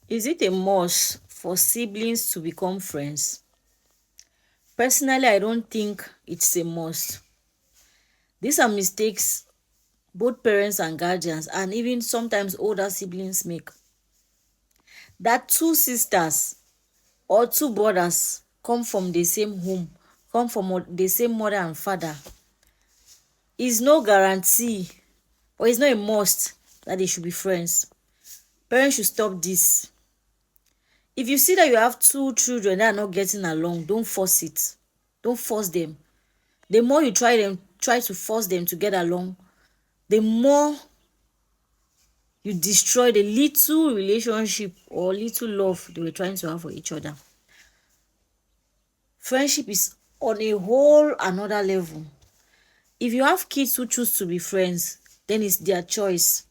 Is it a must for siblings to become friends? Personally, I don't think it's a must. These are mistakes both parents and guardians, and even sometimes older siblings, make. That two sisters or two brothers come from the same home, come from the same mother and father, is no guarantee, or is not a must, that they should be friends. Parents should stop this. If you see that you have two children that are not getting along, don't force it. Don't force them. The more you try to force them to get along, the more you destroy the little relationship or little love they were trying to have for each other. Friendship is on a whole another level. If you have kids who choose to be friends, then it's their choice.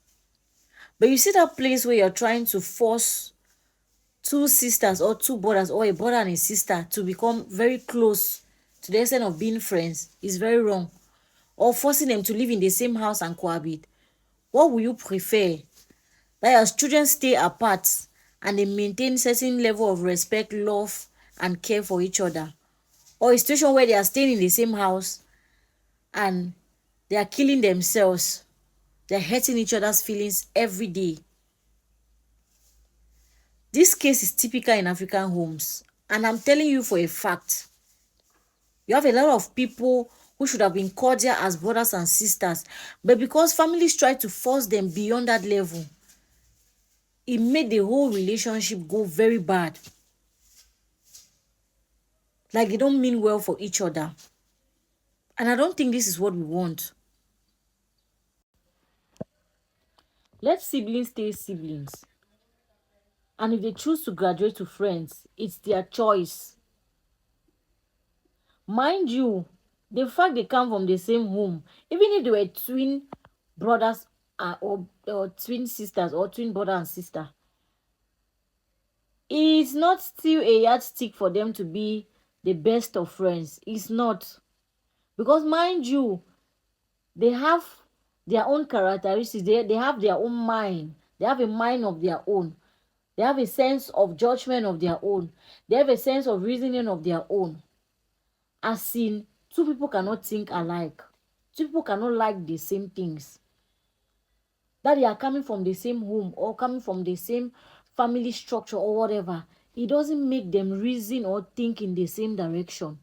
But you see that place where you're trying to force two sisters or two brothers or a brother and a sister to become very close to the extent of being friends is very wrong. Or forcing them to live in the same house and cohabit. What will you prefer? That your children stay apart and they maintain certain level of respect, love, and care for each other, or a situation where they are staying in the same house and they are killing themselves, they're hurting each other's feelings every day. This case is typical in African homes, and I'm telling you for a fact, you have a lot of people who should have been cordial as brothers and sisters, but because families try to force them beyond that level, it made the whole relationship go very bad. Like they don't mean well for each other. And I don't think this is what we want. Let siblings stay siblings. And if they choose to graduate to friends, it's their choice. Mind you, the fact they come from the same home, even if they were twin brothers or twin sisters or twin brother and sister, it's not still a yardstick for them to be the best of friends. It's not. Because mind you, they have their own characteristics. They have their own mind. They have a mind of their own. They have a sense of judgment of their own. They have a sense of reasoning of their own. As in, two people cannot think alike. Two people cannot like the same things. That they are coming from the same home or coming from the same family structure or whatever, it doesn't make them reason or think in the same direction.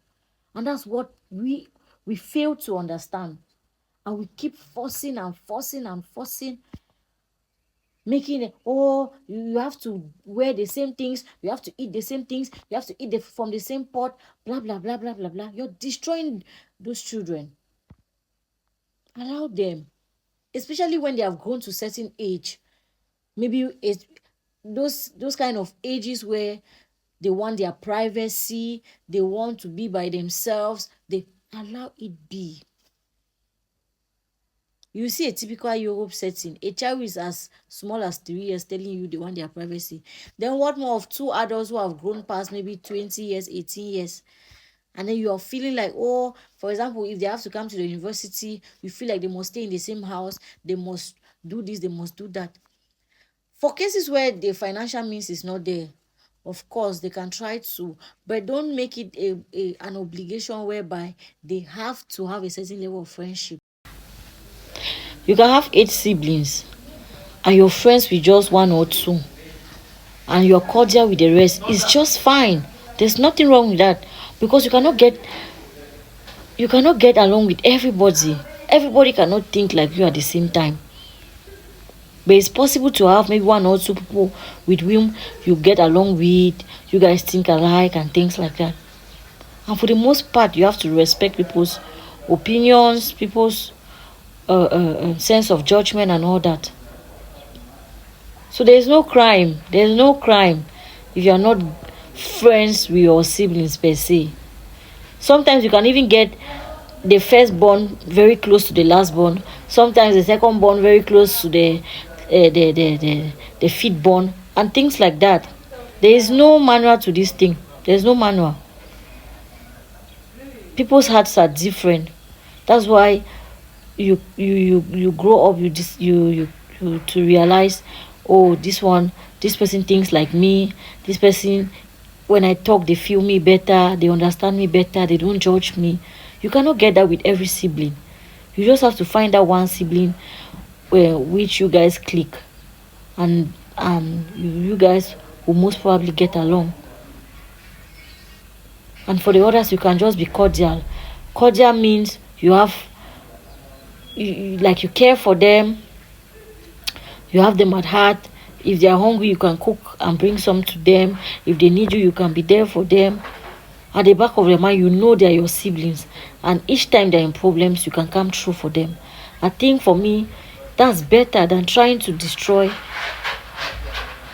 And that's what we fail to understand. And we keep forcing and forcing and forcing, making it, oh, you have to wear the same things, you have to eat the same things, you have to eat from the same pot, blah blah blah blah blah blah. You're destroying those children. Allow them, especially when they have grown to certain age. Maybe it's those kind of ages where they want their privacy, they want to be by themselves. They allow it be. You see a typical Europe setting. A child is as small as 3 years telling you they want their privacy. Then what more of two adults who have grown past maybe 20 years, 18 years? And then you are feeling like, oh, for example, if they have to come to the university, you feel like they must stay in the same house, they must do this, they must do that. For cases where the financial means is not there, of course, they can try to, but don't make it an obligation whereby they have to have a certain level of friendship. You can have 8 siblings and you're friends with just one or two and you're cordial with the rest. It's just fine. There's nothing wrong with that, because you cannot get along with everybody. Everybody cannot think like you at the same time. But it's possible to have maybe one or two people with whom you get along with, you guys think alike and things like that. And for the most part, you have to respect people's opinions, people's sense of judgment and all that. So there's no crime. There's no crime if you're not friends with your siblings per se. Sometimes you can even get the firstborn very close to the lastborn. Sometimes the secondborn very close to the fifthborn and things like that. There is no manual to this thing. There's no manual. People's hearts are different. That's why you grow up, you to realize, oh, this one, this person thinks like me, this person, when I talk, they feel me better, they understand me better, they don't judge me. You cannot get that with every sibling. You just have to find that one sibling where which you guys click, and you guys will most probably get along. And for the others, you can just be cordial. Cordial means you have like you care for them, you have them at heart. If they are hungry, you can cook and bring some to them. If they need you, you can be there for them. At the back of your mind, you know they are your siblings, and each time they're in problems, you can come through for them. I think for me, that's better than trying to destroy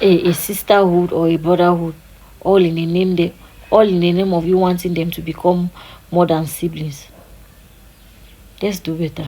a sisterhood or a brotherhood, all in the name of you wanting them to become more than siblings. Let's do better.